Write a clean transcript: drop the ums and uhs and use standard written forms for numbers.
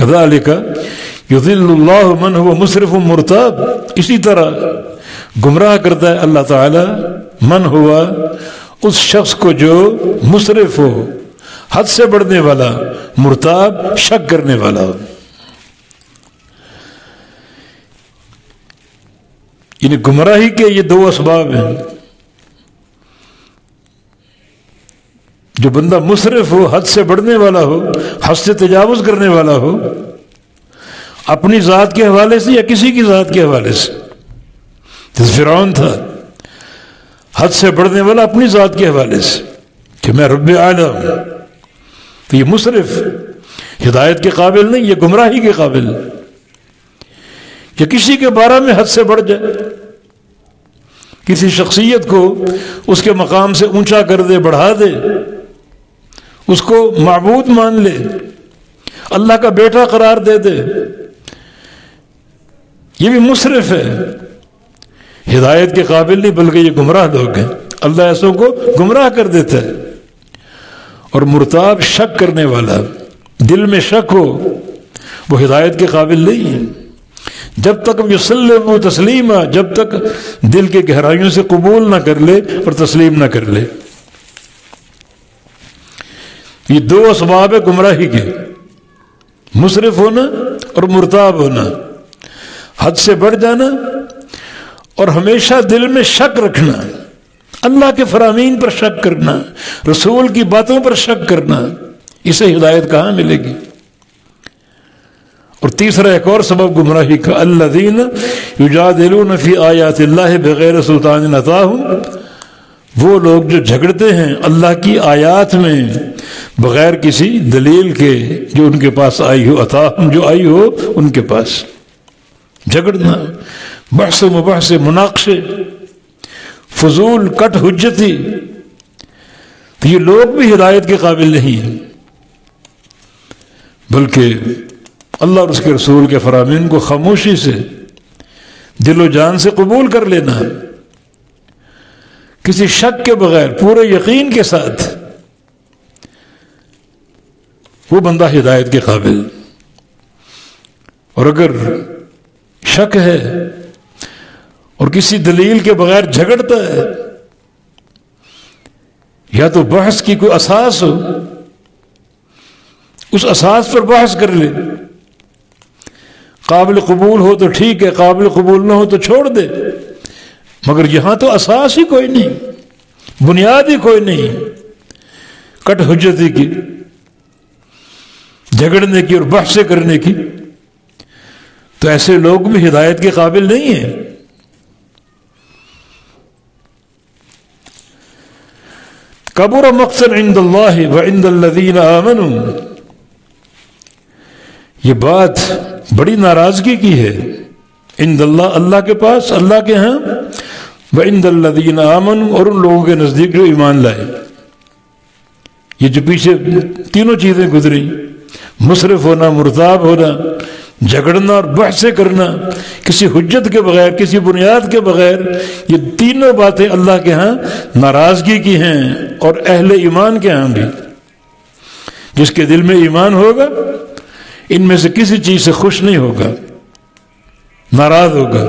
کذالک یضل اللہ من هو مسرف مرتاب، اسی طرح گمراہ کرتا ہے اللہ تعالی من ہوا اس شخص کو جو مسرف ہو، حد سے بڑھنے والا، مرتاب شک کرنے والا ہو۔ یعنی گمراہی کے یہ دو اسباب ہیں، جو بندہ مسرف ہو، حد سے بڑھنے والا ہو، حد سے تجاوز کرنے والا ہو، اپنی ذات کے حوالے سے یا کسی کی ذات کے حوالے سے۔ جیسے فرعون تھا، حد سے بڑھنے والا اپنی ذات کے حوالے سے کہ میں رب اعلیٰ ہوں، تو یہ مسرف ہدایت کے قابل نہیں، یہ گمراہی کے قابل، یا کسی کے بارے میں حد سے بڑھ جائے، کسی شخصیت کو اس کے مقام سے اونچا کر دے، بڑھا دے، اس کو معبود مان لے، اللہ کا بیٹا قرار دے دے، یہ بھی مسرف ہے، ہدایت کے قابل نہیں، بلکہ یہ گمراہ لوگ ہیں، اللہ ایسوں کو گمراہ کر دیتا ہے۔ اور مرتاب شک کرنے والا، دل میں شک ہو، وہ ہدایت کے قابل نہیں ہے، جب تک یسلم تسلیما، جب تک دل کے گہرائیوں سے قبول نہ کر لے اور تسلیم نہ کر لے۔ یہ دو اسباب ہے گمراہی کے، مسرف ہونا اور مرتاب ہونا، حد سے بڑھ جانا اور ہمیشہ دل میں شک رکھنا، اللہ کے فرامین پر شک کرنا، رسول کی باتوں پر شک کرنا، اسے ہدایت کہاں ملے گی؟ اور تیسرا ایک اور سبب گمراہی کا، الذین یجادلون فی آیات اللہ بغیر سلطان اتاہم، وہ لوگ جو جھگڑتے ہیں اللہ کی آیات میں بغیر کسی دلیل کے جو ان کے پاس آئی ہو، اتاہم جو آئی ہو ان کے پاس، جھگڑنا، بحث و مباحث، مناقشے، فضول کٹ حجتی، تو یہ لوگ بھی ہدایت کے قابل نہیں ہیں، بلکہ اللہ اور اس کے رسول کے فرامین کو خاموشی سے، دل و جان سے قبول کر لینا، کسی شک کے بغیر، پورے یقین کے ساتھ، وہ بندہ ہدایت کے قابل۔ اور اگر شک ہے اور کسی دلیل کے بغیر جھگڑتا ہے، یا تو بحث کی کوئی اساس ہو، اس اساس پر بحث کر لے، قابل قبول ہو تو ٹھیک ہے، قابل قبول نہ ہو تو چھوڑ دے، مگر یہاں تو اساس ہی کوئی نہیں، بنیاد ہی کوئی نہیں کٹ حجتی کی، جھگڑنے کی اور بحث کرنے کی، تو ایسے لوگ بھی ہدایت کے قابل نہیں ہیں۔ کبر مقتا عند اللہ وعند الذین آمنوا، یہ بات بڑی ناراضگی کی ہے، عند اللہ، اللہ کے پاس، اللہ کے ہاں، وعند الذین آمنوا، اور ان لوگوں کے نزدیک جو ایمان لائے۔ یہ جو پیچھے تینوں چیزیں گزری، مسرف ہونا، مرتاب ہونا، جھگڑنا اور بحث کرنا کسی حجت کے بغیر، کسی بنیاد کے بغیر، یہ تینوں باتیں اللہ کے ہاں ناراضگی کی ہیں، اور اہل ایمان کے ہاں بھی۔ جس کے دل میں ایمان ہوگا ان میں سے کسی چیز سے خوش نہیں ہوگا، ناراض ہوگا۔